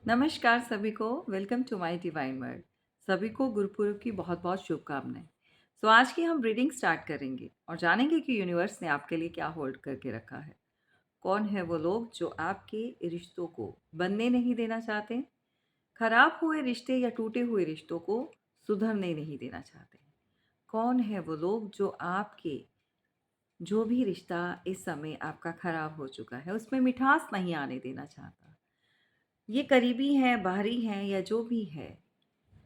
नमस्कार सभी को। Welcome to my divine word. सभी को गुरुपुरब की बहुत बहुत शुभकामनाएं। आज की हम रीडिंग स्टार्ट करेंगे और जानेंगे कि यूनिवर्स ने आपके लिए क्या होल्ड करके रखा है। कौन है वो लोग जो आपके रिश्तों को बनने नहीं देना चाहते, खराब हुए रिश्ते या टूटे हुए रिश्तों को सुधरने नहीं देना चाहते। कौन है वो लोग जो आपके जो भी रिश्ता इस समय आपका खराब हो चुका है उसमें मिठास नहीं आने देना चाहता। ये करीबी हैं, बाहरी हैं या जो भी है,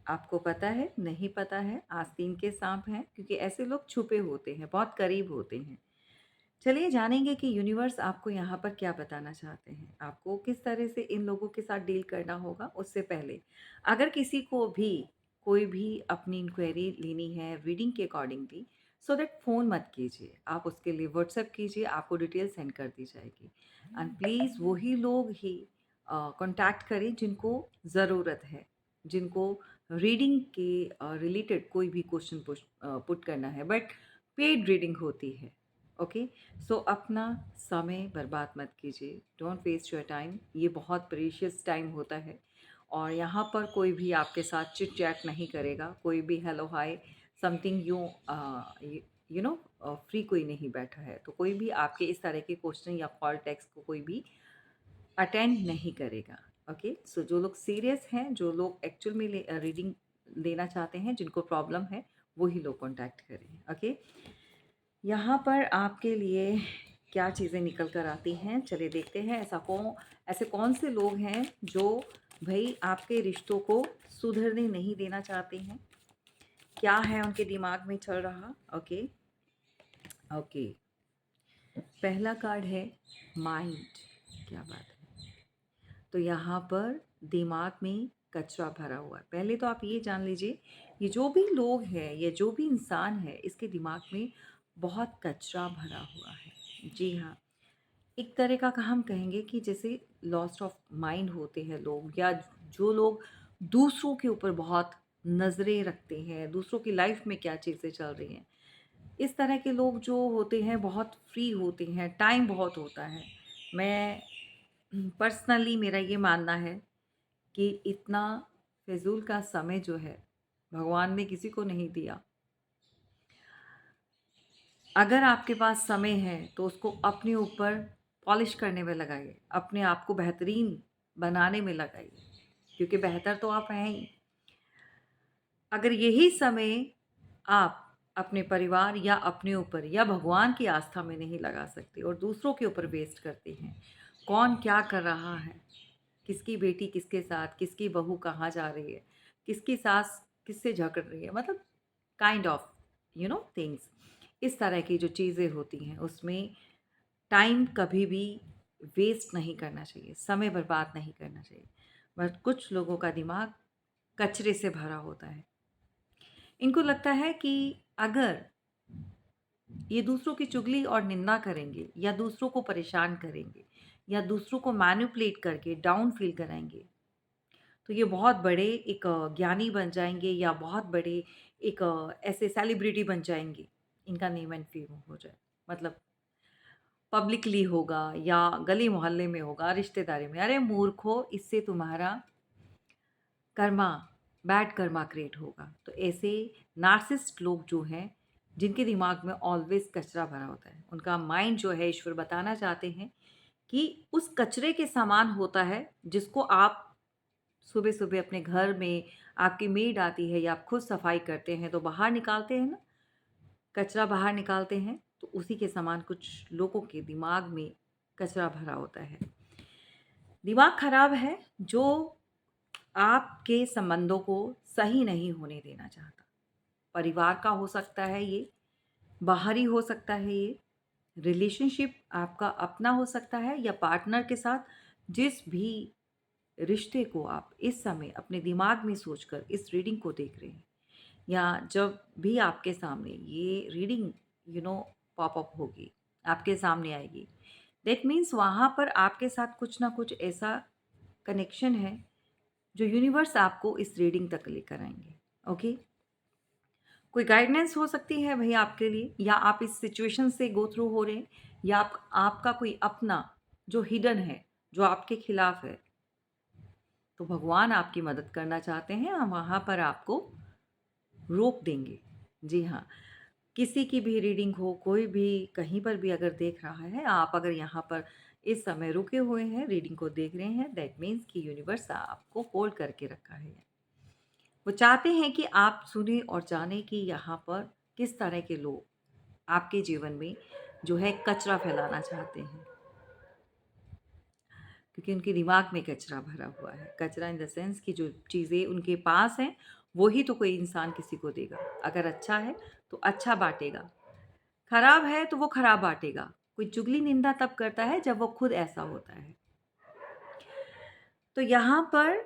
आपको पता है, नहीं पता है, आस्तीन के साँप हैं, क्योंकि ऐसे लोग छुपे होते हैं, बहुत करीब होते हैं। चलिए जानेंगे कि यूनिवर्स आपको यहाँ पर क्या बताना चाहते हैं। आपको किस तरह से इन लोगों के साथ डील करना होगा। उससे पहले अगर किसी को भी कोई भी अपनी इंक्वायरी लेनी है रीडिंग के अकॉर्डिंगली, सो दैट फ़ोन मत कीजिए। आप उसके लिए व्हाट्सएप कीजिए, आपको डिटेल सेंड कर दी जाएगी। एंड प्लीज़ वही लोग ही कॉन्टैक्ट करें जिनको ज़रूरत है, जिनको रीडिंग के रिलेटेड कोई भी क्वेश्चन पुट करना है, बट पेड रीडिंग होती है। ओके। अपना समय बर्बाद मत कीजिए, डोंट वेस्ट योर टाइम। ये बहुत प्रीशियस टाइम होता है और यहाँ पर कोई भी आपके साथ चिट चैट नहीं करेगा। कोई भी hello hi something you know free कोई नहीं बैठा है, तो कोई भी आपके इस तरह के क्वेश्चन या कॉल टेक्स्ट को कोई भी अटेंड नहीं करेगा। ओके। जो लोग सीरियस हैं, जो लोग एक्चुअल में रीडिंग लेना चाहते हैं, जिनको प्रॉब्लम है, वही लोग कॉन्टैक्ट करें। ओके। यहाँ पर आपके लिए क्या चीज़ें निकल कर आती हैं, चलिए देखते हैं। ऐसे कौन से लोग हैं जो भई आपके रिश्तों को सुधरने नहीं देना चाहते हैं? क्या है उनके दिमाग में चल रहा? Okay, okay. पहला कार्ड है माइंड। क्या बात है! तो यहाँ पर दिमाग में कचरा भरा हुआ है। पहले तो आप ये जान लीजिए, ये जो भी लोग हैं, ये जो भी इंसान है, इसके दिमाग में बहुत कचरा भरा हुआ है। जी हाँ, एक तरह का हम कहेंगे कि जैसे लॉस्ट ऑफ माइंड होते हैं लोग, या जो लोग दूसरों के ऊपर बहुत नज़रें रखते हैं, दूसरों की लाइफ में क्या चीज़ें चल रही हैं। इस तरह के लोग जो होते हैं बहुत फ्री होते हैं, टाइम बहुत होता है। मैं पर्सनली मेरा ये मानना है कि इतना फ़िज़ूल का समय जो है, भगवान ने किसी को नहीं दिया। अगर आपके पास समय है तो उसको अपने ऊपर पॉलिश करने में लगाइए, अपने आप को बेहतरीन बनाने में लगाइए, क्योंकि बेहतर तो आप हैं ही। अगर यही समय आप अपने परिवार या अपने ऊपर या भगवान की आस्था में नहीं लगा सकते और दूसरों के ऊपर वेस्ट करते हैं, कौन क्या कर रहा है, किसकी बेटी किसके साथ, किसकी बहू कहाँ जा रही है, किसकी सास किससे झगड़ रही है, मतलब काइंड ऑफ थिंग्स। इस तरह की जो चीज़ें होती हैं उसमें टाइम कभी भी वेस्ट नहीं करना चाहिए, समय बर्बाद नहीं करना चाहिए। बट कुछ लोगों का दिमाग कचरे से भरा होता है। इनको लगता है कि अगर ये दूसरों की चुगली और निंदा करेंगे या दूसरों को परेशान करेंगे या दूसरों को मैनिपुलेट करके डाउन फील कराएंगे, तो ये बहुत बड़े एक ज्ञानी बन जाएंगे या बहुत बड़े एक ऐसे सेलिब्रिटी बन जाएंगे। इनका नेम एंड फेम हो जाए, मतलब पब्लिकली होगा या गली मोहल्ले में होगा, रिश्तेदारी में। अरे मूर्खो, इससे तुम्हारा कर्मा, बैड कर्मा क्रिएट होगा। तो ऐसे नार्सिसिस्ट लोग जो हैं, जिनके दिमाग में ऑलवेज कचरा भरा होता है, उनका माइंड जो है, ईश्वर बताना चाहते हैं कि उस कचरे के समान होता है, जिसको आप सुबह सुबह अपने घर में आपकी मेड आती है या आप खुद सफाई करते हैं तो बाहर निकालते हैं ना, कचरा बाहर निकालते हैं, तो उसी के समान कुछ लोगों के दिमाग में कचरा भरा होता है। दिमाग खराब है जो आपके संबंधों को सही नहीं होने देना चाहता। परिवार का हो सकता है ये, बाहरी हो सकता है ये, रिलेशनशिप आपका अपना हो सकता है या पार्टनर के साथ। जिस भी रिश्ते को आप इस समय अपने दिमाग में सोचकर इस रीडिंग को देख रहे हैं, या जब भी आपके सामने ये रीडिंग पॉप अप होगी, आपके सामने आएगी, दैट मीन्स वहाँ पर आपके साथ कुछ ना कुछ ऐसा कनेक्शन है जो यूनिवर्स आपको इस रीडिंग तक लेकर आएंगे। ओके। कोई गाइडेंस हो सकती है भई आपके लिए, या आप इस सिचुएशन से गो थ्रू हो रहे हैं, या आपका कोई अपना जो हिडन है, जो आपके खिलाफ है, तो भगवान आपकी मदद करना चाहते हैं, हम वहाँ पर आपको रोक देंगे। जी हाँ, किसी की भी रीडिंग हो, कोई भी कहीं पर भी अगर देख रहा है, आप अगर यहाँ पर इस समय रुके हुए हैं, रीडिंग को देख रहे हैं, दैट मीन्स कि यूनिवर्स आपको होल्ड करके रखा है। वो चाहते हैं कि आप सुने और जानें कि यहाँ पर किस तरह के लोग आपके जीवन में जो है कचरा फैलाना चाहते हैं। क्योंकि उनके दिमाग में कचरा भरा हुआ है। कचरा इन द सेंस कि जो चीज़ें उनके पास हैं, वो ही तो कोई इंसान किसी को देगा। अगर अच्छा है, तो अच्छा बाँटेगा, खराब है, तो वो खराब बाँटेगा। कोई चुगली निंदा तब करता है, जब वो खुद ऐसा होता है। तो यहाँ पर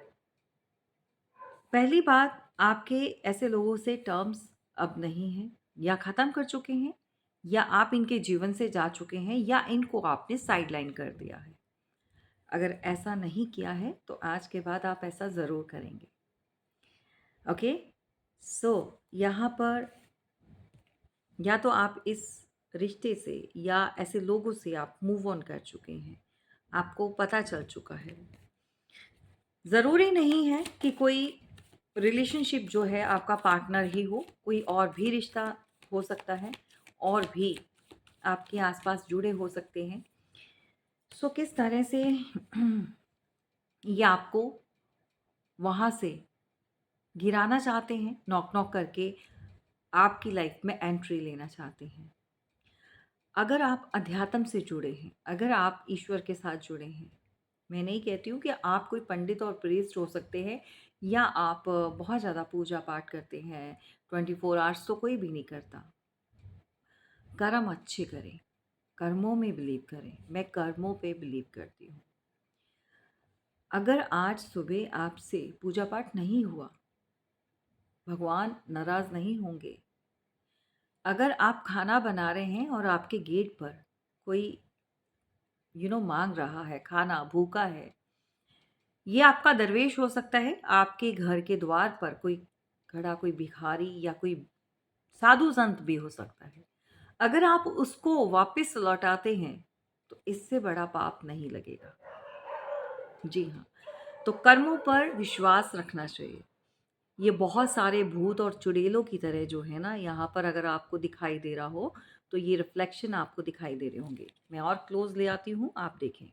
पहली बात, आपके ऐसे लोगों से टर्म्स अब नहीं हैं, या ख़त्म कर चुके हैं, या आप इनके जीवन से जा चुके हैं, या इनको आपने साइडलाइन कर दिया है। अगर ऐसा नहीं किया है, तो आज के बाद आप ऐसा ज़रूर करेंगे। ओके? सो यहाँ पर या तो आप इस रिश्ते से या ऐसे लोगों से आप मूव ऑन कर चुके हैं, आपको पता चल चुका है। ज़रूरी नहीं है कि कोई रिलेशनशिप जो है आपका पार्टनर ही हो, कोई और भी रिश्ता हो सकता है, और भी आपके आसपास जुड़े हो सकते हैं। सो किस तरह से ये आपको वहाँ से गिराना चाहते हैं, नॉक नॉक करके आपकी लाइफ में एंट्री लेना चाहते हैं। अगर आप अध्यात्म से जुड़े हैं, अगर आप ईश्वर के साथ जुड़े हैं, मैं नहीं कहती हूँ कि आप कोई पंडित और प्रीस्ट हो सकते हैं, या आप बहुत ज़्यादा पूजा पाठ करते हैं, 24 आवर्स तो कोई भी नहीं करता। कर्म अच्छे करें, कर्मों में बिलीव करें। मैं कर्मों पे बिलीव करती हूँ। अगर आज सुबह आपसे पूजा पाठ नहीं हुआ, भगवान नाराज़ नहीं होंगे। अगर आप खाना बना रहे हैं और आपके गेट पर कोई मांग रहा है खाना, भूखा है, ये आपका दरवेश हो सकता है। आपके घर के द्वार पर कोई खड़ा कोई भिखारी या कोई साधु संत भी हो सकता है। अगर आप उसको वापस लौटाते हैं, तो इससे बड़ा पाप नहीं लगेगा। जी हाँ, तो कर्मों पर विश्वास रखना चाहिए। ये बहुत सारे भूत और चुड़ैलों की तरह जो है ना, यहाँ पर अगर आपको दिखाई दे रहा हो, तो ये रिफ्लेक्शन आपको दिखाई दे रहे होंगे। मैं और क्लोज ले आती हूँ, आप देखें।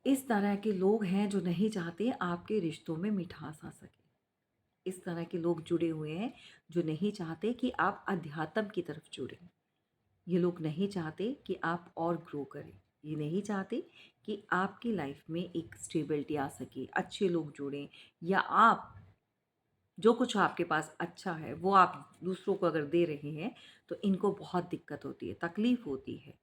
इस तरह के लोग हैं जो नहीं चाहते आपके रिश्तों में मिठास आ सके। इस तरह के लोग जुड़े हुए हैं जो नहीं चाहते कि आप अध्यात्म की तरफ जुड़ें। ये लोग नहीं चाहते कि आप और ग्रो करें। ये नहीं चाहते कि आपकी लाइफ में एक स्टेबिलिटी आ सके, अच्छे लोग जुड़ें, या आप जो कुछ आपके पास अच्छा है वो आप दूसरों को अगर दे रहे हैं, तो इनको बहुत दिक्कत होती है, तकलीफ होती है।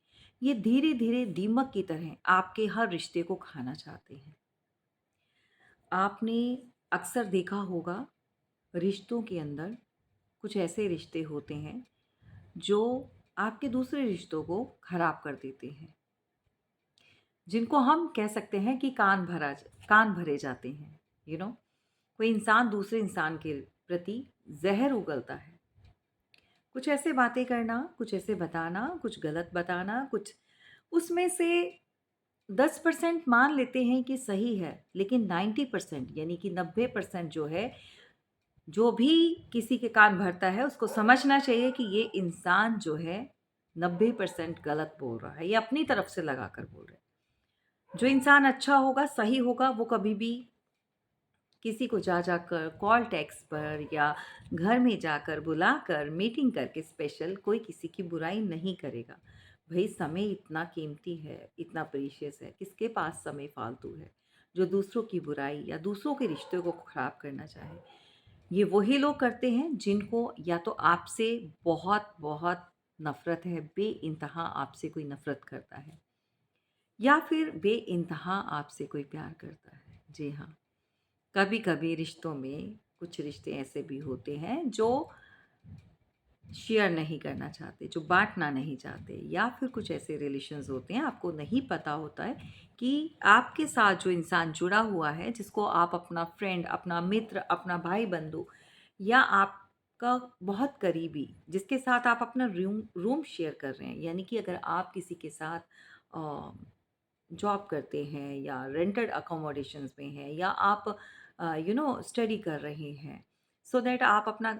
ये धीरे धीरे दीमक की तरह आपके हर रिश्ते को खाना चाहते हैं। आपने अक्सर देखा होगा, रिश्तों के अंदर कुछ ऐसे रिश्ते होते हैं जो आपके दूसरे रिश्तों को खराब कर देते हैं, जिनको हम कह सकते हैं कि कान भरे जाते हैं। कोई इंसान दूसरे इंसान के प्रति जहर उगलता है। कुछ ऐसे बातें करना, कुछ ऐसे बताना, कुछ गलत बताना, कुछ उसमें से 10% मान लेते हैं कि सही है, लेकिन 90% यानी कि 90% जो है, जो भी किसी के कान भरता है उसको समझना चाहिए कि ये इंसान जो है 90% गलत बोल रहा है, ये अपनी तरफ से लगा कर बोल रहा है। जो इंसान अच्छा होगा, सही होगा, वो कभी भी किसी को जा जाकर कॉल टेक्स्ट पर या घर में जाकर बुलाकर मीटिंग करके स्पेशल कोई किसी की बुराई नहीं करेगा। भाई, समय इतना कीमती है, इतना प्रीशियस है, किसके पास समय फालतू है जो दूसरों की बुराई या दूसरों के रिश्ते को खराब करना चाहे। ये वही लोग करते हैं जिनको या तो आपसे बहुत बहुत नफ़रत है, बेइंतहा आपसे कोई नफ़रत करता है, या फिर बेइंतहा आपसे कोई प्यार करता है। जी हाँ, कभी-कभी रिश्तों में कुछ रिश्ते ऐसे भी होते हैं जो शेयर नहीं करना चाहते, जो बाँटना नहीं चाहते, या फिर कुछ ऐसे रिलेशंस होते हैं, आपको नहीं पता होता है कि आपके साथ जो इंसान जुड़ा हुआ है, जिसको आप अपना फ्रेंड, अपना मित्र, अपना भाई-बंधु, या आपका बहुत करीबी, जिसके साथ आप अपना रूम रूम शेयर कर रहे हैं, यानी कि अगर आप किसी के साथ अ जॉब करते हैं या रेंटेड अकोमोडेशंस में हैं या आप स्टडी कर रहे हैं, सो दैट आप अपना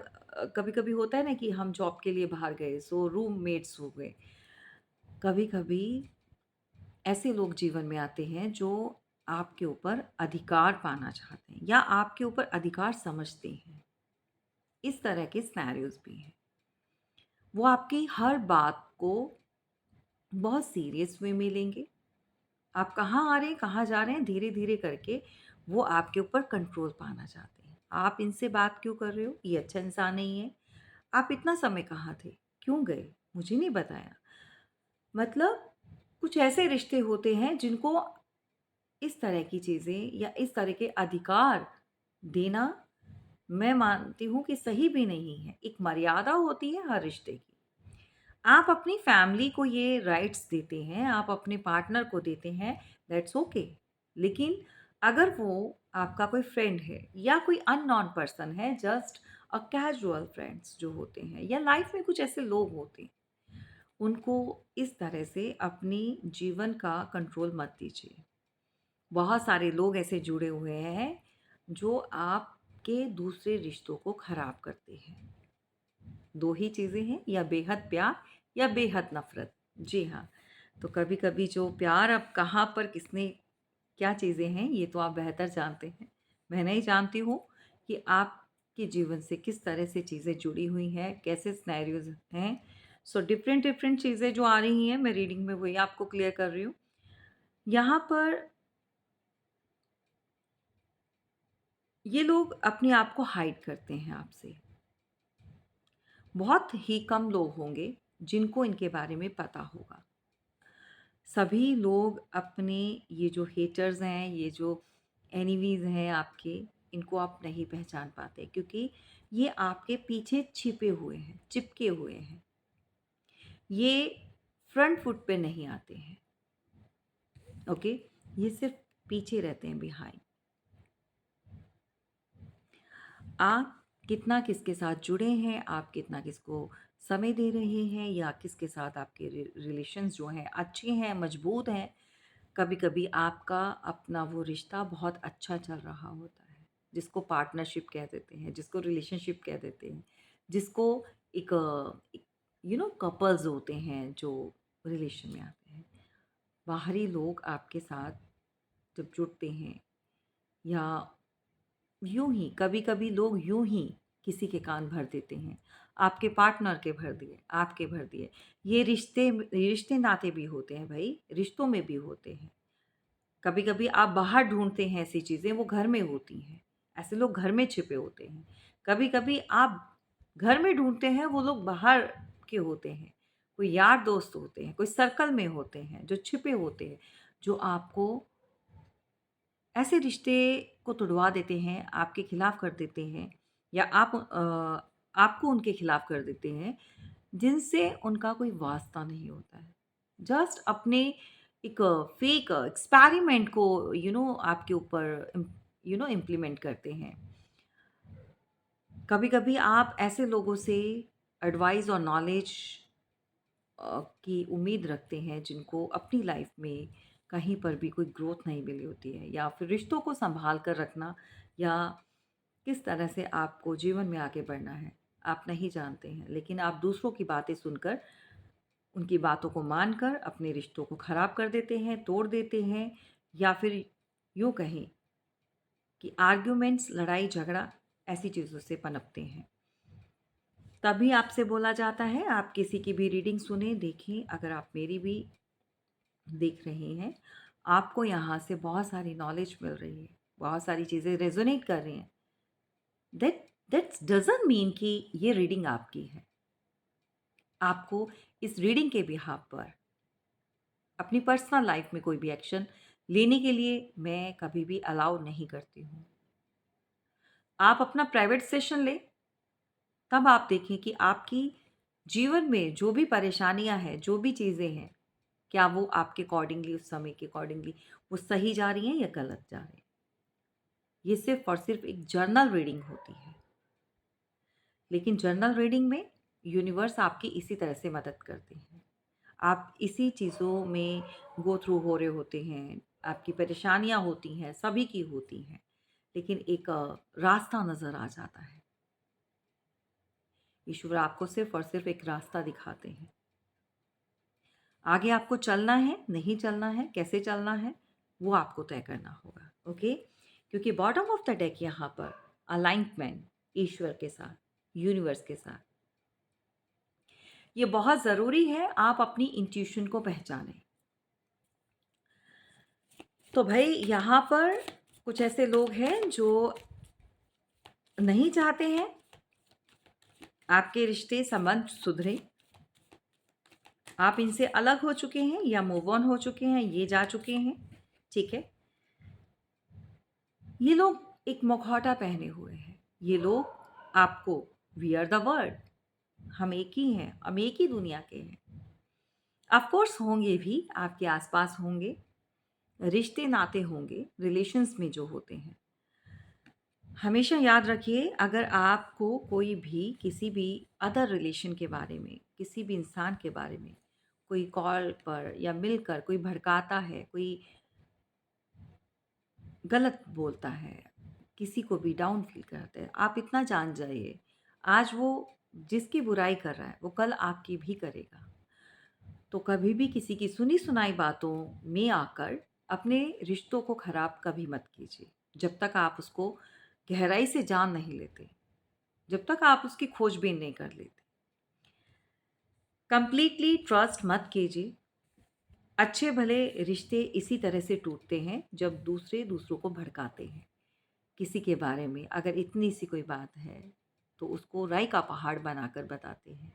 कभी-कभी होता है ना कि हम जॉब के लिए बाहर गए, सो रूममेट्स हो गए। कभी-कभी ऐसे लोग जीवन में आते हैं जो आपके ऊपर अधिकार पाना चाहते हैं या आपके ऊपर अधिकार समझते हैं। इस तरह के सिनेरियोज़ भी हैं। वो आपकी हर बात को बहुत सीरियस वे में लेंगे। आप कहाँ आ रहे हैं, कहाँ जा रहे हैं, धीरे-धीरे करके वो आपके ऊपर कंट्रोल पाना चाहते हैं। आप इनसे बात क्यों कर रहे हो? ये अच्छा इंसान नहीं है। आप इतना समय कहाँ थे? क्यों गए? मुझे नहीं बताया। मतलब कुछ ऐसे रिश्ते होते हैं जिनको इस तरह की चीज़ें या इस तरह के अधिकार देना, मैं मानती हूँ कि सही भी नहीं है। एक मर्यादा होती है हर रिश्ते की। आप अपनी फैमिली को ये राइट्स देते हैं, आप अपने पार्टनर को देते हैं, दैट्स ओके। लेकिन अगर वो आपका कोई फ्रेंड है या कोई अननोन पर्सन है, जस्ट अ कैजुअल फ्रेंड्स जो होते हैं या लाइफ में कुछ ऐसे लोग होते हैं, उनको इस तरह से अपनी जीवन का कंट्रोल मत दीजिए। बहुत सारे लोग ऐसे जुड़े हुए हैं जो आपके दूसरे रिश्तों को खराब करते हैं। 2 ही चीज़ें हैं, या बेहद प्यार या बेहद नफ़रत। जी हाँ, तो कभी-कभी जो प्यार अब कहाँ पर किसने क्या चीज़ें हैं, ये तो आप बेहतर जानते हैं। मैं नहीं जानती हूँ कि आपके जीवन से किस तरह से चीज़ें जुड़ी हुई हैं, कैसे सिनेरियोज़ हैं। सो डिफ़रेंट-डिफ़रेंट चीज़ें जो आ रही हैं, मैं रीडिंग में वही आपको क्लियर कर रही हूँ। यहाँ पर ये लोग अपने आप को हाइड करते हैं आपसे। बहुत ही कम लोग होंगे जिनको इनके बारे में पता होगा। सभी लोग अपने ये जो हेटर्स हैं, ये जो एनिमीज़ हैं आपके, इनको आप नहीं पहचान पाते क्योंकि ये आपके पीछे छिपे हुए हैं, चिपके हुए हैं। ये फ्रंट फुट पे नहीं आते हैं, ओके? ये सिर्फ़ पीछे रहते हैं, बिहाइंड। आप कितना किसके साथ जुड़े हैं, आप कितना किसको समय दे रहे हैं या किसके साथ आपके रिलेशंस जो हैं अच्छे हैं, मजबूत हैं। कभी-कभी आपका अपना वो रिश्ता बहुत अच्छा चल रहा होता है, जिसको पार्टनरशिप कह देते हैं, जिसको रिलेशनशिप कह देते हैं, जिसको एक कपल्स होते हैं जो रिलेशन में आते हैं। बाहरी लोग आपके साथ जब जुड़ते हैं या यूँ ही कभी-कभी लोग यूँ ही किसी के कान भर देते हैं। आपके पार्टनर के भर दिए, आपके भर दिए। ये रिश्ते-नाते भी होते हैं भई, रिश्तों में भी होते हैं। कभी-कभी आप बाहर ढूँढते हैं ऐसी चीज़ें, वो घर में होती हैं। ऐसे लोग घर में छिपे होते हैं। कभी-कभी आप घर में ढूँढते हैं, वो लोग बाहर के होते हैं। कोई यार दोस्त होते हैं, कोई सर्कल में होते हैं, जो छिपे होते हैं, जो आपको ऐसे रिश्ते को तुड़वा देते हैं, आपके खिलाफ कर देते हैं या आपको उनके खिलाफ कर देते हैं, जिनसे उनका कोई वास्ता नहीं होता है। जस्ट अपने एक फेक एक्सपेरिमेंट को आपके ऊपर इम्प्लीमेंट करते हैं। कभी-कभी आप ऐसे लोगों से एडवाइस और नॉलेज की उम्मीद रखते हैं जिनको अपनी लाइफ में कहीं पर भी कोई ग्रोथ नहीं मिली होती है या फिर रिश्तों को संभाल कर रखना या किस तरह से आपको जीवन में आगे बढ़ना है, आप नहीं जानते हैं। लेकिन आप दूसरों की बातें सुनकर, उनकी बातों को मानकर अपने रिश्तों को खराब कर देते हैं, तोड़ देते हैं या फिर यूँ कहें कि आर्ग्यूमेंट्स, लड़ाई झगड़ा ऐसी चीज़ों से पनपते हैं। तभी आपसे बोला जाता है आप किसी की भी रीडिंग सुने, देखें। अगर आप मेरी भी देख रहे हैं, आपको यहाँ से बहुत सारी नॉलेज मिल रही है, बहुत सारी चीज़ें रेज़ोनेट कर रही हैं। दैट दैट्स डज़न्ट मीन कि ये रीडिंग आपकी है। आपको इस रीडिंग के बिहाफ़ पर अपनी पर्सनल लाइफ़ में कोई भी एक्शन लेने के लिए मैं कभी भी अलाउ नहीं करती हूँ। आप अपना प्राइवेट सेशन लें, तब आप देखें कि आपकी जीवन में जो भी परेशानियाँ हैं, जो भी चीज़ें हैं, क्या वो आपके अकॉर्डिंगली उस समय के अकॉर्डिंगली वो सही जा रही हैं या गलत जा रही हैं। ये सिर्फ़ और सिर्फ़ एक जर्नल रीडिंग होती है। लेकिन जर्नल रीडिंग में यूनिवर्स आपकी इसी तरह से मदद करते हैं। आप इसी चीज़ों में गो थ्रू हो रहे होते हैं, आपकी परेशानियाँ होती हैं, सभी की होती हैं, लेकिन एक रास्ता नज़र आ जाता है। ईश्वर आपको सिर्फ़ और सिर्फ़ एक रास्ता दिखाते हैं। आगे आपको चलना है, नहीं चलना है, कैसे चलना है, वो आपको तय करना होगा, ओके? क्योंकि बॉटम ऑफ द डेक यहाँ पर अलाइनमेंट ईश्वर के साथ, यूनिवर्स के साथ, ये बहुत ज़रूरी है आप अपनी इंट्यूशन को पहचानें। तो भई यहाँ पर कुछ ऐसे लोग हैं जो नहीं चाहते हैं आपके रिश्ते संबंध सुधरे। आप इनसे अलग हो चुके हैं या मूव ऑन हो चुके हैं, ये जा चुके हैं, ठीक है? ये लोग एक मुखौटा पहने हुए हैं। ये लोग आपको वी आर द वर्ल्ड, हम एक ही हैं, हम एक ही दुनिया के हैं। ऑफ कोर्स होंगे भी, आपके आस-पास होंगे, रिश्ते नाते होंगे, रिलेशंस में जो होते हैं। हमेशा याद रखिए अगर आपको कोई भी किसी भी अदर रिलेशन के बारे में, किसी भी इंसान के बारे में कोई कॉल पर या मिलकर कोई भड़काता है, कोई गलत बोलता है, किसी को भी डाउन फ़ील कराता है, आप इतना जान जाइए, आज वो जिसकी बुराई कर रहा है, वो कल आपकी भी करेगा। तो कभी भी किसी की सुनी-सुनाई बातों में आकर अपने रिश्तों को खराब कभी मत कीजिए, जब तक आप उसको गहराई से जान नहीं लेते, जब तक आप उसकी खोजबीन नहीं कर लेते। कंप्लीटली ट्रस्ट मत कीजिए। अच्छे भले रिश्ते इसी तरह से टूटते हैं जब दूसरे दूसरों को भड़काते हैं। किसी के बारे में अगर इतनी सी कोई बात है तो उसको राई का पहाड़ बनाकर बताते हैं।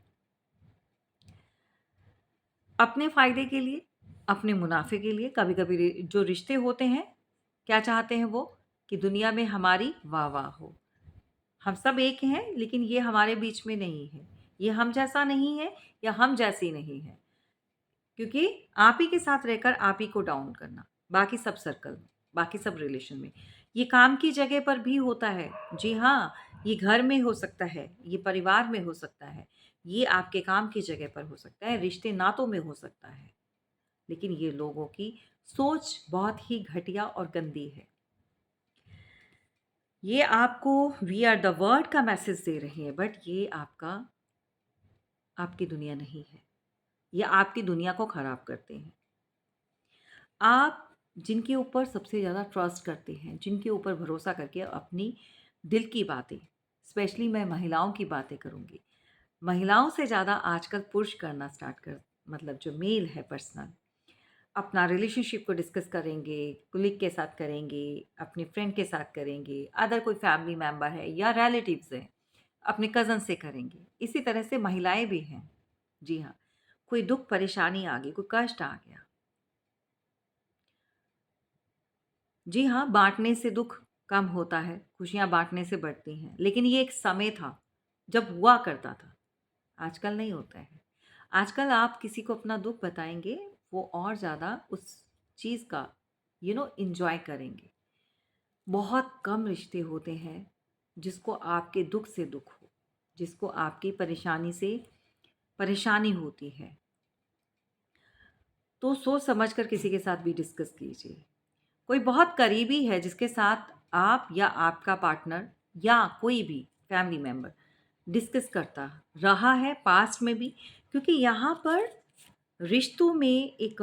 अपने फ़ायदे के लिए, अपने मुनाफ़े के लिए कभी-कभी जो रिश्ते होते हैं, क्या चाहते हैं वो? कि दुनिया में हमारी वाह-वाह हो। हम सब एक हैं लेकिन ये हमारे बीच में नहीं है। ये हम जैसा नहीं है या हम जैसी नहीं है। क्योंकि आप ही के साथ रहकर आप ही को डाउन करना, बाकी सब सर्कल में, बाकी सब रिलेशन में। ये काम की जगह पर भी होता है। जी हाँ, ये घर में हो सकता है, ये परिवार में हो सकता है, ये आपके काम की जगह पर हो सकता है, रिश्ते नातों में हो सकता है। लेकिन ये लोगों की सोच बहुत ही घटिया और गंदी है। ये आपको वी आर द वर्ल्ड का मैसेज दे रहे हैं बट ये आपकी दुनिया नहीं है। ये आपकी दुनिया को खराब करते हैं। आप जिनके ऊपर सबसे ज़्यादा ट्रस्ट करते हैं, जिनके ऊपर भरोसा करके अपनी दिल की बातें, स्पेशली मैं महिलाओं की बातें करूँगी। महिलाओं से ज़्यादा आजकल पुरुष करना स्टार्ट कर मतलब जो मेल है पर्सनल, अपना रिलेशनशिप को डिस्कस करेंगे, कोलीग के साथ करेंगे, अपने फ्रेंड के साथ करेंगे, अदर कोई फैमिली मेंबर है या रिलेटिव्स हैं, अपने कज़न से करेंगे। इसी तरह से महिलाएँ भी हैं। जी हाँ, कोई दुःख परेशानी आ गई, कोई कष्ट आ गया, जी हाँ, बाँटने से दुःख कम होता है, खुशियाँ बाँटने से बढ़ती हैं। लेकिन ये एक समय था, जब हुआ करता था, आजकल नहीं होता है। आजकल आप किसी को अपना दुःख बताएँगे, वो और ज़्यादा उस चीज़ का एन्जॉय करेंगे। बहुत कम रिश्ते होते हैं, जिसको आपके दुःख से दुःख हो, जिसको आपकी परेशानी से परेशानी होती है। तो सोच समझ कर किसी के साथ भी डिस्कस कीजिए। कोई बहुत करीबी है जिसके साथ आप या आपका पार्टनर या कोई भी फैमिली मेंबर डिस्कस करता रहा है पास्ट में भी, क्योंकि यहाँ पर रिश्तों में एक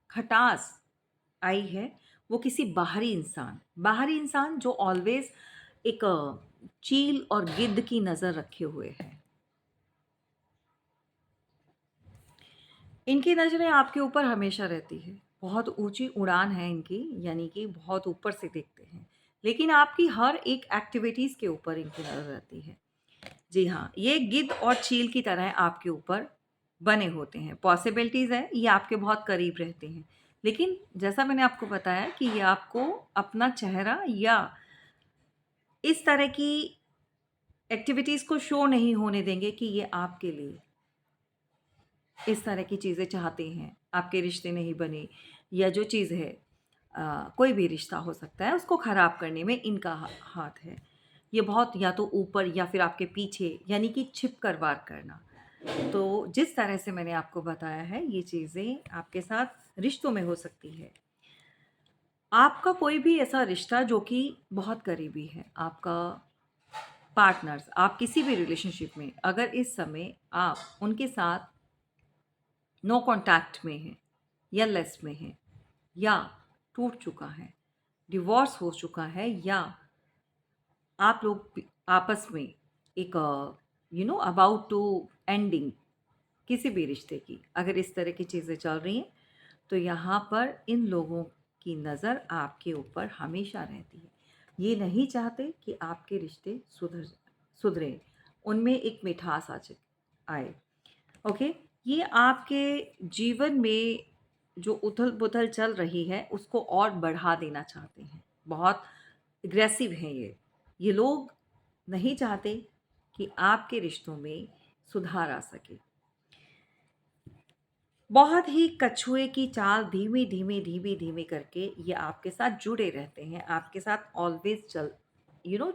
खटास आई है। वो किसी बाहरी इंसान जो ऑलवेज एक चील और गिद्ध की नज़र रखे हुए है। इनकी नज़रें आपके ऊपर हमेशा रहती है। बहुत ऊँची उड़ान है इनकी, यानी कि बहुत ऊपर से देखते हैं। लेकिन आपकी हर एक एक्टिविटीज़ के ऊपर इनकी नज़र रहती है। जी हाँ, ये गिद्ध और चील की तरह आपके ऊपर बने होते हैं। पॉसिबिलिटीज़ है, ये आपके बहुत करीब रहते हैं। लेकिन जैसा मैंने आपको बताया कि ये आपको अपना चेहरा या इस तरह की एक्टिविटीज़ को शो नहीं होने देंगे कि ये आपके लिए इस तरह की चीज़ें चाहते हैं, आपके रिश्ते नहीं बने या जो चीज़ है कोई भी रिश्ता हो सकता है, उसको ख़राब करने में इनका हाथ है। ये बहुत या तो ऊपर या फिर आपके पीछे यानी कि छिप कर वार करना। तो जिस तरह से मैंने आपको बताया है, ये चीज़ें आपके साथ रिश्तों में हो सकती है। आपका कोई भी ऐसा रिश्ता जो कि बहुत करीबी है, आपका पार्टनर्स, आप किसी भी रिलेशनशिप में अगर इस समय आप उनके साथ नो कॉन्टैक्ट में हैं या लेस में हैं या टूट चुका है, डिवोर्स हो चुका है या आप लोग आपस में एक अबाउट टू एंडिंग किसी भी रिश्ते की अगर इस तरह की चीज़ें चल रही हैं, तो यहाँ पर इन लोगों की नज़र आपके ऊपर हमेशा रहती है। ये नहीं चाहते कि आपके रिश्ते सुधरें, उनमें एक मिठास आए। ओके? ये आपके जीवन में जो उथल-पुथल चल रही है, उसको और बढ़ा देना चाहते हैं। बहुत एग्रेसिव हैं ये। ये लोग नहीं चाहते कि आपके रिश्तों में सुधार आ सके। बहुत ही कछुए की चाल धीमे-धीमे करके ये आपके साथ जुड़े रहते हैं, आपके साथ ऑलवेज़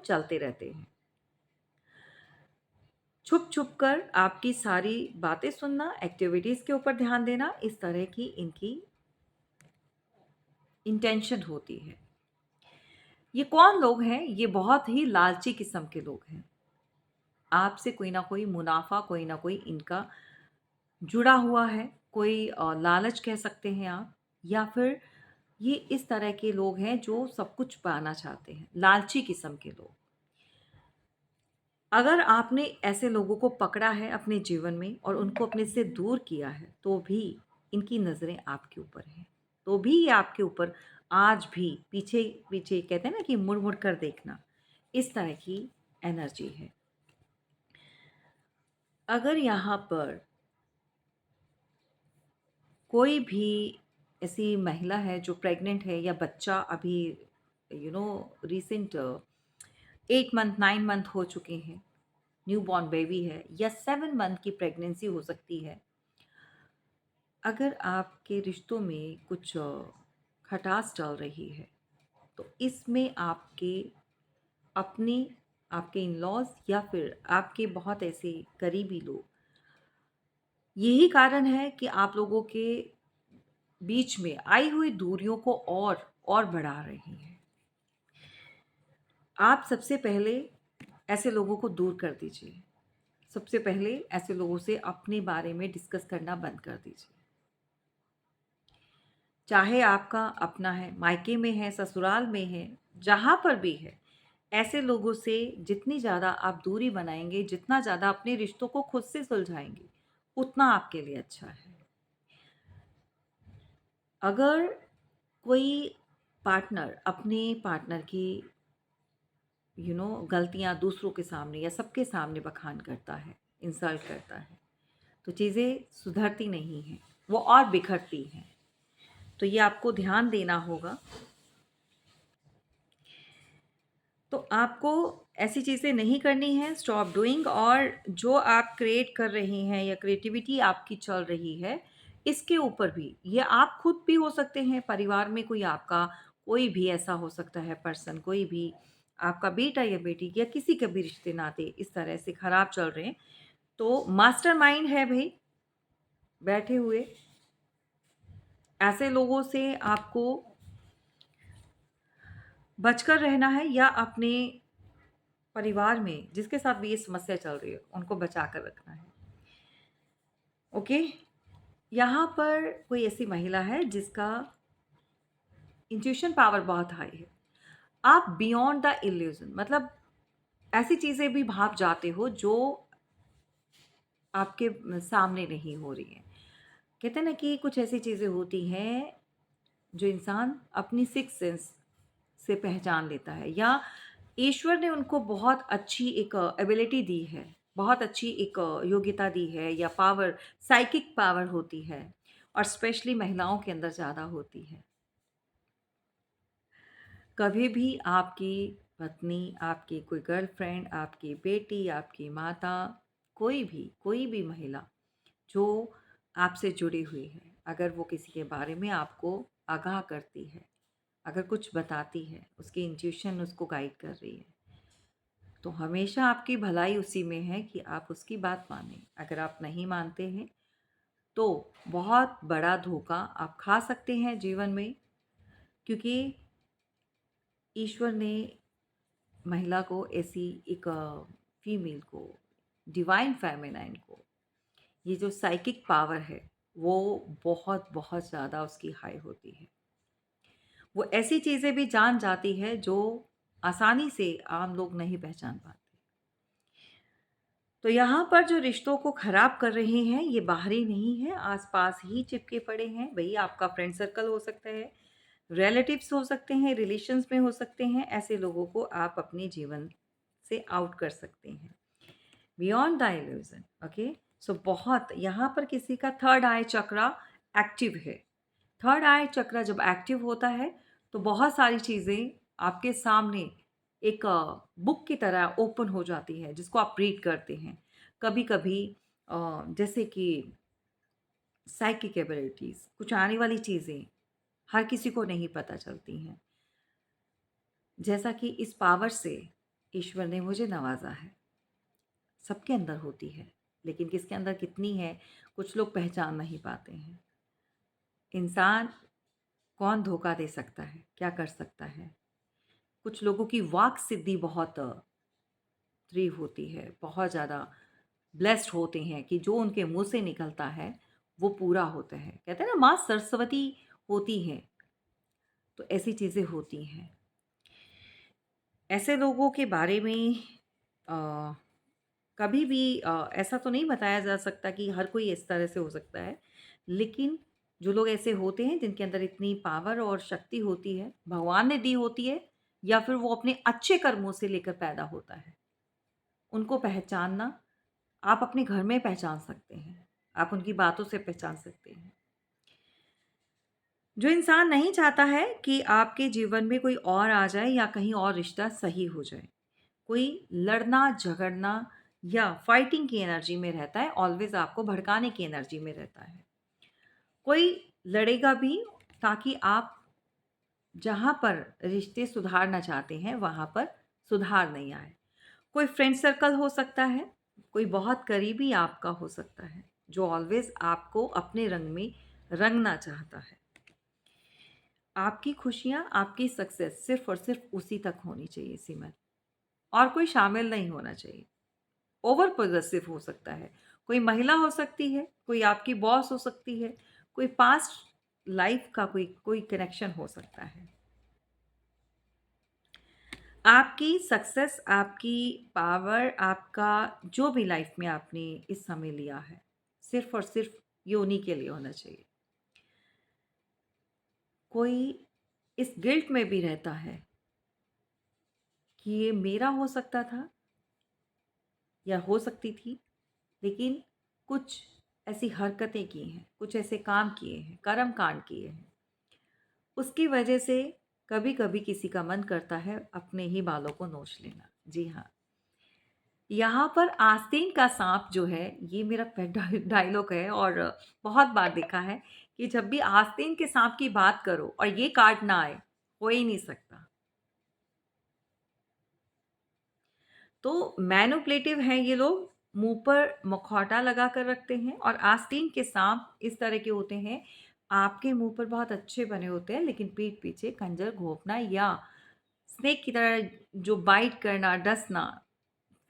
चलते रहते हैं। छुप-छुप कर आपकी सारी बातें सुनना, एक्टिविटीज़ के ऊपर ध्यान देना, इस तरह की इनकी इंटेंशन होती है। ये कौन लोग हैं? ये बहुत ही लालची किस्म के लोग हैं। आपसे कोई ना कोई मुनाफ़ा, कोई ना कोई इनका जुड़ा हुआ है। कोई लालच कह सकते हैं आप, या फिर ये इस तरह के लोग हैं जो सब कुछ पाना चाहते हैं, लालची किस्म के लोग। अगर आपने ऐसे लोगों को पकड़ा है अपने जीवन में और उनको अपने से दूर किया है, तो भी इनकी नज़रें आपके ऊपर हैं। तो भी ये आपके ऊपर आज भी पीछे-पीछे कहते हैं ना कि मुड़-मुड़ कर देखना, इस तरह की एनर्जी है। अगर यहाँ पर कोई भी ऐसी महिला है जो प्रेग्नेंट है या बच्चा अभी रिसेंट 8 मंथ 9 मंथ हो चुके हैं, न्यूबॉर्न बेबी है या 7 मंथ की प्रेगनेंसी हो सकती है। अगर आपके रिश्तों में कुछ खटास चल रही है, तो इसमें अपने आपके इन-लॉज़ या फिर आपके बहुत ऐसे करीबी लोग, यही कारण है कि आप लोगों के बीच में आई हुई दूरियों को और बढ़ा रही हैं। आप सबसे पहले ऐसे लोगों को दूर कर दीजिए। सबसे पहले ऐसे लोगों से अपने बारे में डिस्कस करना बंद कर दीजिए। चाहे आपका अपना है, मायके में है, ससुराल में है, जहाँ पर भी है, ऐसे लोगों से जितनी ज़्यादा आप दूरी बनाएँगे, जितना ज़्यादा अपने रिश्तों को खुद से सुलझाएँगे, उतना आपके लिए अच्छा है। अगर कोई पार्टनर अपने पार्टनर की गलतियाँ दूसरों के सामने या सबके सामने बखान करता है, इंसल्ट करता है, तो चीज़ें सुधरती नहीं हैं, वो और बिखरती हैं। तो ये आपको ध्यान देना होगा। तो आपको ऐसी चीज़ें नहीं करनी है, स्टॉप डूइंग। और जो आप क्रिएट कर रही हैं या क्रिएटिविटी आपकी चल रही है, इसके ऊपर भी ये आप खुद भी हो सकते हैं, परिवार में कोई आपका कोई भी ऐसा हो सकता है पर्सन, कोई भी आपका बेटा या बेटी या किसी के भी रिश्ते नाते इस तरह से खराब चल रहे हैं, तो मास्टरमाइंड है भई बैठे हुए। ऐसे लोगों से आपको बचकर रहना है या अपने परिवार में जिसके साथ भी ये समस्या चल रही है, उनको बचा कर रखना है। ओके? यहाँ पर कोई ऐसी महिला है जिसका इंट्यूशन पावर बहुत हाई है। आप बियॉन्ड द इल्यूज़न, मतलब ऐसी चीज़ें भी भाप जाते हो जो आपके सामने नहीं हो रही हैं। कहते हैं ना कि कुछ ऐसी चीज़ें होती हैं जो इंसान अपनी सिक्स्थ सेंस से पहचान लेता है, या ईश्वर ने उनको बहुत अच्छी एक एबिलिटी दी है, बहुत अच्छी एक योग्यता दी है या पावर, साइकिक पावर होती है, और स्पेशली महिलाओं के अंदर ज़्यादा होती है। कभी भी आपकी पत्नी, आपकी कोई गर्लफ्रेंड, आपकी बेटी, आपकी माता, कोई भी महिला जो आपसे जुड़ी हुई है, अगर वो किसी के बारे में आपको आगाह करती है, अगर कुछ बताती है, उसकी इंट्यूशन उसको गाइड कर रही है, तो हमेशा आपकी भलाई उसी में है कि आप उसकी बात मानें। अगर आप नहीं मानते हैं तो बहुत बड़ा धोखा आप खा सकते हैं जीवन में, क्योंकि ईश्वर ने महिला को ऐसी एक फीमेल को, डिवाइन फेमिनाइन को, ये जो साइकिक पावर है वो बहुत बहुत ज़्यादा उसकी हाई होती है। वो ऐसी चीज़ें भी जान जाती है जो आसानी से आम लोग नहीं पहचान पाते। तो यहाँ पर जो रिश्तों को खराब कर रहे हैं ये बाहरी नहीं है, आसपास ही चिपके पड़े हैं। वही आपका फ्रेंड सर्कल हो सकता है, रिलेटिव्स हो सकते हैं, रिलेशंस में हो सकते हैं। ऐसे लोगों को आप अपने जीवन से आउट कर सकते हैं, बियॉन्ड द इल्यूजन। ओके, सो बहुत यहाँ पर किसी का थर्ड आई चक्रा एक्टिव है। थर्ड आई चक्र जब एक्टिव होता है तो बहुत सारी चीज़ें आपके सामने एक बुक की तरह ओपन हो जाती है, जिसको आप रीड करते हैं। कभी कभी जैसे कि साइकिक एबिलिटीज़, कुछ आने वाली चीज़ें हर किसी को नहीं पता चलती हैं। जैसा कि इस पावर से ईश्वर ने मुझे नवाजा है, सबके अंदर होती है, लेकिन किसके अंदर कितनी है कुछ लोग पहचान नहीं पाते हैं। इंसान कौन धोखा दे सकता है, क्या कर सकता है। कुछ लोगों की वाक सिद्धि बहुत तीव्र होती है, बहुत ज़्यादा ब्लेस्ड होते हैं कि जो उनके मुंह से निकलता है वो पूरा होता है। कहते हैं ना, माँ सरस्वती होती हैं, तो ऐसी चीज़ें होती हैं। ऐसे लोगों के बारे में अ, कभी भी ऐसा तो नहीं बताया जा सकता कि हर कोई इस तरह से हो सकता है, लेकिन जो लोग ऐसे होते हैं जिनके अंदर इतनी पावर और शक्ति होती है, भगवान ने दी होती है या फिर वो अपने अच्छे कर्मों से लेकर पैदा होता है, उनको पहचानना आप अपने घर में पहचान सकते हैं, आप उनकी बातों से पहचान सकते हैं। जो इंसान नहीं चाहता है कि आपके जीवन में कोई और आ जाए या कहीं और रिश्ता सही हो जाए, कोई लड़ना झगड़ना या फाइटिंग की एनर्जी में रहता है, ऑलवेज आपको भड़काने की एनर्जी में रहता है। कोई लड़ेगा भी ताकि आप जहाँ पर रिश्ते सुधारना चाहते हैं वहाँ पर सुधार नहीं आए। कोई फ्रेंड सर्कल हो सकता है, कोई बहुत करीबी आपका हो सकता है, जो ऑलवेज आपको अपने रंग में रंगना चाहता है। आपकी खुशियाँ, आपकी सक्सेस सिर्फ़ और सिर्फ़ उसी तक होनी चाहिए सीमित, और कोई शामिल नहीं होना चाहिए। ओवर पॉसेसिव हो सकता है, कोई महिला हो सकती है, कोई आपकी बॉस हो सकती है, कोई पास्ट लाइफ़ का कोई कोई कनेक्शन हो सकता है। आपकी सक्सेस, आपकी पावर, आपका जो भी लाइफ़ में आपने इस समय लिया है, सिर्फ़ और सिर्फ़ ये उन्हीं के लिए होना चाहिए। कोई इस गिल्ट में भी रहता है कि ये मेरा हो सकता था या हो सकती थी, लेकिन कुछ ऐसी हरकतें की हैं, कुछ ऐसे काम किए हैं, कर्म कांड किए हैं, उसकी वजह से कभी-कभी किसी का मन करता है अपने ही बालों को नोच लेना। जी हाँ, यहाँ पर आस्तीन का साँप जो है, ये मेरा पेट डायलॉग है और बहुत बार देखा है कि जब भी आस्तीन के साँप की बात करो और ये कार्ड ना आए, हो ही नहीं सकता। तो मैनिपुलेटिव हैं ये लोग, मुँह पर मुखौटा लगा कर रखते हैं, और आस्तीन के साँप इस तरह के होते हैं, आपके मुँह पर बहुत अच्छे बने होते हैं, लेकिन पीठ पीछे खंजर घोंपना या स्नेक की तरह जो बाइट करना, डसना,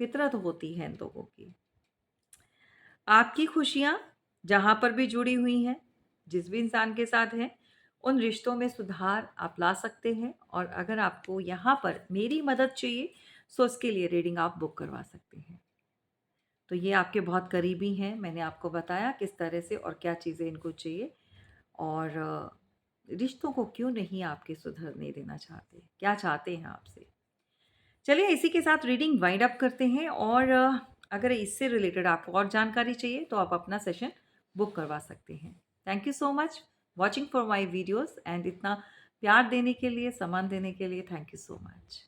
फितरत होती है इन लोगों की। आपकी खुशियाँ जहाँ पर भी जुड़ी हुई हैं, जिस भी इंसान के साथ हैं, उन रिश्तों में सुधार आप ला सकते हैं, और अगर आपको यहाँ पर मेरी मदद चाहिए, सो उसके लिए रीडिंग आप बुक करवा सकते हैं। तो ये आपके बहुत करीबी हैं, मैंने आपको बताया किस तरह से और क्या चीज़ें इनको चाहिए, और रिश्तों को क्यों नहीं आपके सुधरने देना चाहते, क्या चाहते हैं आपसे। चलिए इसी के साथ रीडिंग वाइंड अप करते हैं, और अगर इससे रिलेटेड आपको और जानकारी चाहिए तो आप अपना सेशन बुक करवा सकते हैं। Thank you so much watching for my videos, and इतना प्यार देने के लिए, सम्मान देने के लिए थैंक यू सो मच।